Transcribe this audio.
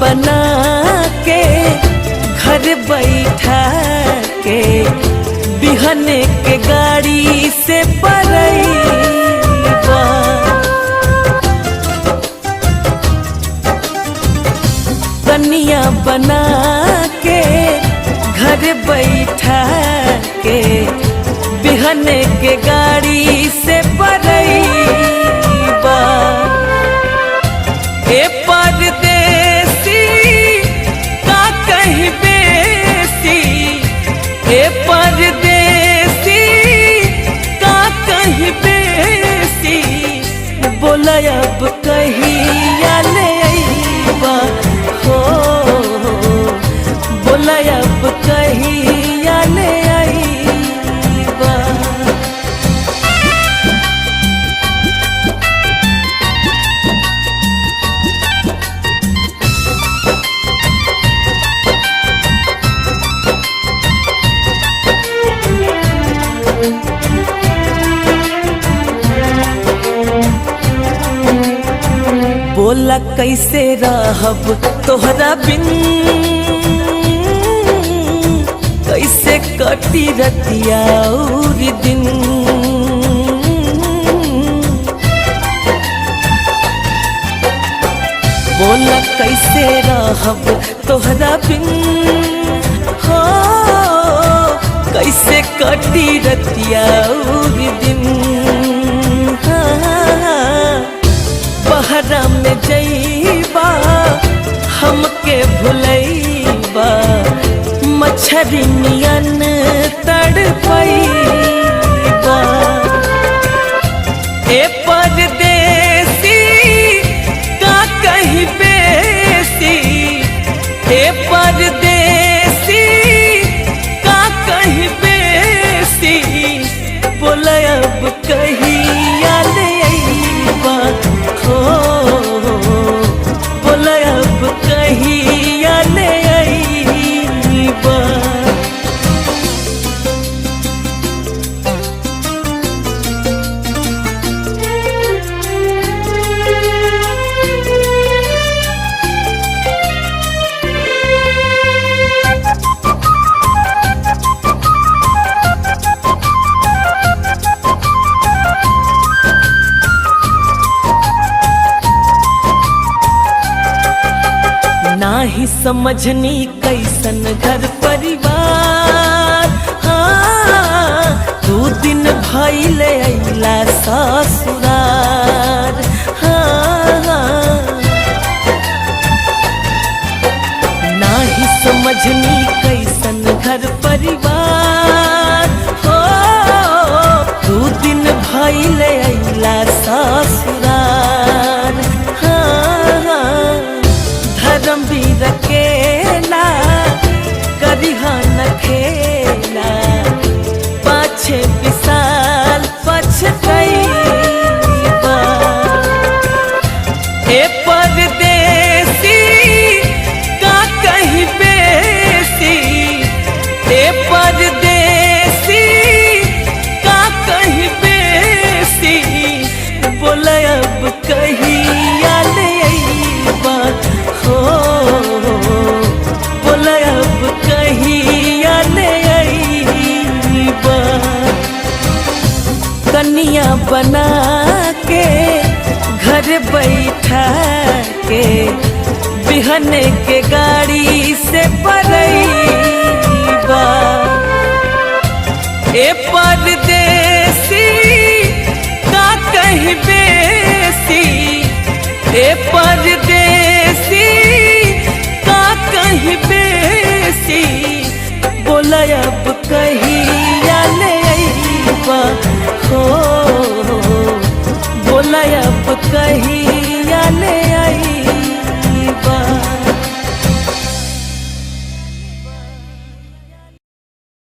बना के घर बैठा के बिहने के गाड़ी से परईबा। कनिया बना के घर बैठा के बिहने के गाड़ी से परईबा। ए परदेसी का कहीं बेसी, ए परदेसी का कहीं बेसी, बोला अब कहिया ले अइबा हो, बोला अब कहिया ले अइबा। बोला कैसे रहब तोहरा बिन, कैसे कटी रतिया और दिन। बोला कैसे रहब तोहरा बिन हो, कैसे कटी रतिया और दिन। बहरा में जइबा हमके भुलैबा, मछरी नियन तड़पैबा। ए परदेसी का कहीं बेसी, ए परदेसी का कहीं बेसी, बोला अब कहिया ले अइबा हो, बोला अब कहिया ले अइबा। नाही समझनी कैसन घर परिवार, हाँ 2 दिन भइले अइला ससुरार। हाँ नाही समझनी कैसन घर परिवार हो, 2 दिन भइले अइला ससुरार। धर्मवीर अकेला करिहा न खेला, पाछे विशाल पछतैबा। ए परदेसी का कहीं बेसी, ए परदेसी का कहीं बेसी, बोला अब कहिया ले अइबा हो, बोला अब कहिया ले अइबा। कनिया बना के घर बैठा के बिहने के गा